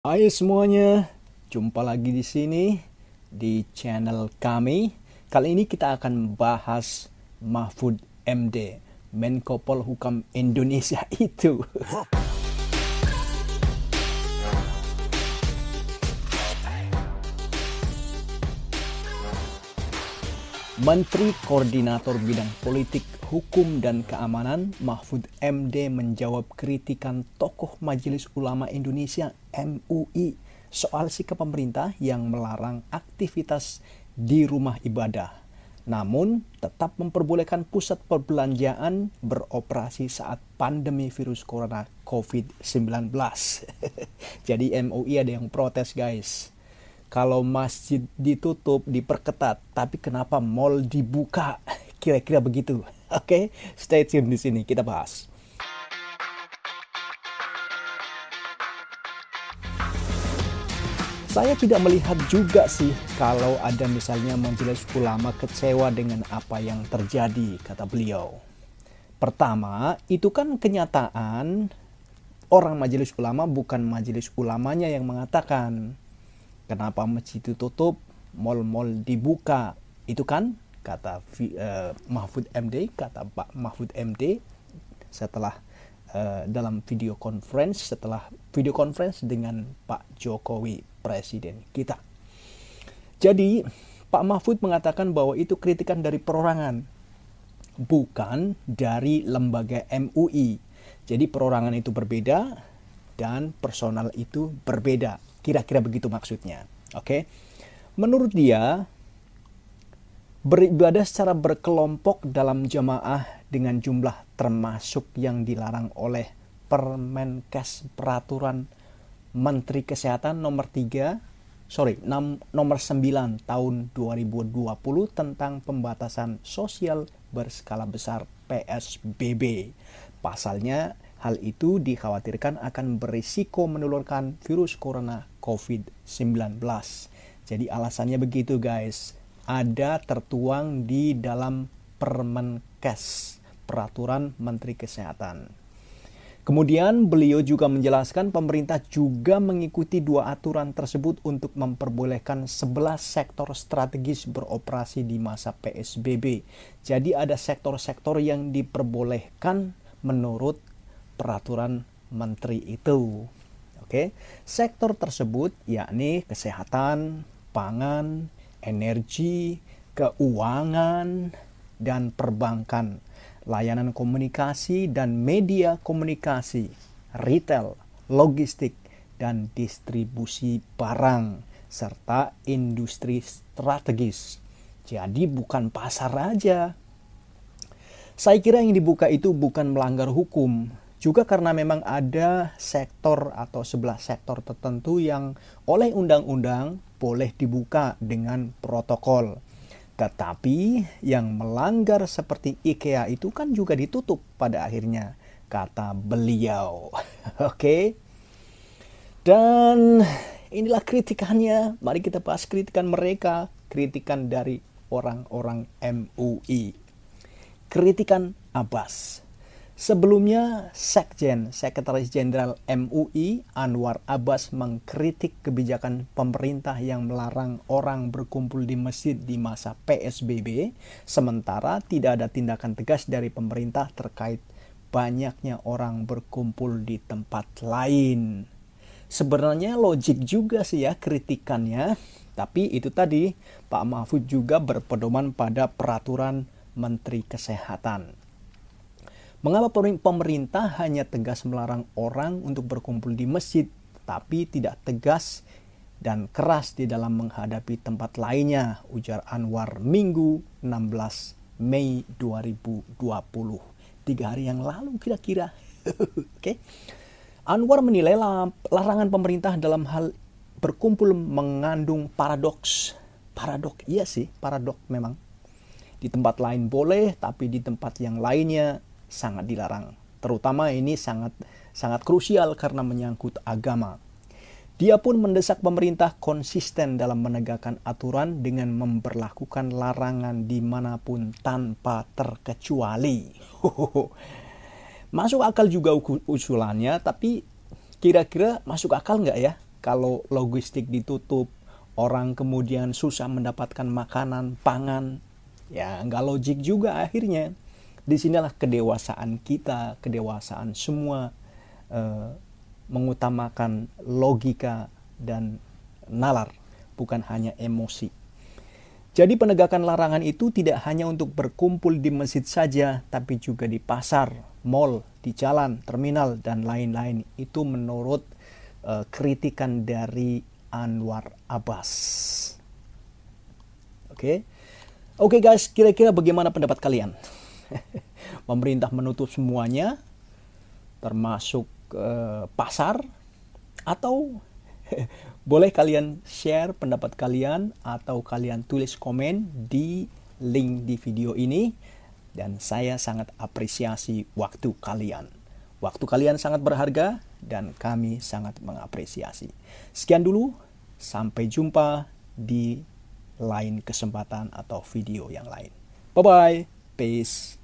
Hai semuanya, jumpa lagi di sini di channel kami. Kali ini kita akan bahas Mahfud MD, Menko Polhukam Indonesia itu. Menteri Koordinator Bidang Politik, Hukum dan Keamanan Mahfud MD menjawab kritikan tokoh Majelis Ulama Indonesia MUI soal sikap pemerintah yang melarang aktivitas di rumah ibadah, namun tetap memperbolehkan pusat perbelanjaan beroperasi saat pandemi virus corona COVID-19. Jadi MUI ada yang protes, guys. Kalau masjid ditutup, diperketat, tapi kenapa mall dibuka? Kira-kira begitu. Oke, stay tune di sini, kita bahas. Saya tidak melihat juga sih kalau ada misalnya majelis ulama kecewa dengan apa yang terjadi, kata beliau. Pertama, itu kan kenyataan orang majelis ulama, bukan majelis ulamanya yang mengatakan. Kenapa masjid tutup, mal-mal dibuka? Itu kan kata Mahfud MD, kata Pak Mahfud MD setelah dalam video conference dengan Pak Jokowi, presiden kita. Jadi Pak Mahfud mengatakan bahwa itu kritikan dari perorangan, bukan dari lembaga MUI. Jadi perorangan itu berbeda dan personal itu berbeda. Kira-kira begitu maksudnya. Oke. Menurut dia, beribadah secara berkelompok dalam jamaah dengan jumlah termasuk yang dilarang oleh Permenkes Peraturan Menteri Kesehatan nomor 9 tahun 2020 tentang pembatasan sosial berskala besar PSBB. Pasalnya, hal itu dikhawatirkan akan berisiko menulurkan virus corona COVID-19. Jadi alasannya begitu, guys. Ada tertuang di dalam Permenkes, Peraturan Menteri Kesehatan. Kemudian beliau juga menjelaskan pemerintah juga mengikuti dua aturan tersebut untuk memperbolehkan 11 sektor strategis beroperasi di masa PSBB. Jadi ada sektor-sektor yang diperbolehkan menurut peraturan menteri itu. Oke. Sektor tersebut yakni kesehatan, pangan, energi, keuangan, dan perbankan, layanan komunikasi dan media komunikasi, retail, logistik, dan distribusi barang, serta industri strategis. Jadi bukan pasar aja. Saya kira yang dibuka itu bukan melanggar hukum, juga karena memang ada sektor atau 11 sektor tertentu yang oleh undang-undang boleh dibuka dengan protokol. Tetapi yang melanggar seperti IKEA itu kan juga ditutup pada akhirnya, kata beliau. Oke. Dan inilah kritikannya. Mari kita bahas kritikan mereka, kritikan dari orang-orang MUI. Kritikan Abbas. Sebelumnya, Sekretaris Jenderal MUI Anwar Abbas mengkritik kebijakan pemerintah yang melarang orang berkumpul di masjid di masa PSBB, sementara tidak ada tindakan tegas dari pemerintah terkait banyaknya orang berkumpul di tempat lain. Sebenarnya logik juga sih ya kritikannya, tapi itu tadi Pak Mahfud juga berpedoman pada peraturan Menteri Kesehatan. Mengapa pemerintah hanya tegas melarang orang untuk berkumpul di masjid, tapi tidak tegas dan keras di dalam menghadapi tempat lainnya, ujar Anwar Minggu 16 Mei 2020. 3 hari yang lalu kira-kira. Oke. Anwar menilai larangan pemerintah dalam hal berkumpul mengandung paradoks. Paradoks, iya sih, paradoks memang. Di tempat lain boleh, tapi di tempat yang lainnya sangat dilarang. Terutama ini sangat krusial karena menyangkut agama. Dia pun mendesak pemerintah konsisten dalam menegakkan aturan dengan memberlakukan larangan dimanapun tanpa terkecuali. Masuk akal juga usulannya, tapi kira-kira masuk akal nggak ya? kalau logistik ditutup, orang kemudian susah mendapatkan makanan, pangan, ya nggak logik juga akhirnya. Disinilah kedewasaan kita, kedewasaan semua, mengutamakan logika dan nalar, bukan hanya emosi. Jadi penegakan larangan itu tidak hanya untuk berkumpul di masjid saja, tapi juga di pasar, mal, di jalan, terminal, dan lain-lain. Itu menurut kritikan dari Anwar Abbas. Oke guys, kira-kira bagaimana pendapat kalian? Pemerintah menutup semuanya, termasuk pasar, atau boleh kalian share pendapat kalian atau kalian tulis komen di link di video ini, dan saya sangat apresiasi waktu kalian. Waktu kalian sangat berharga dan kami sangat mengapresiasi. Sekian dulu, sampai jumpa di lain kesempatan atau video yang lain. Bye bye, peace.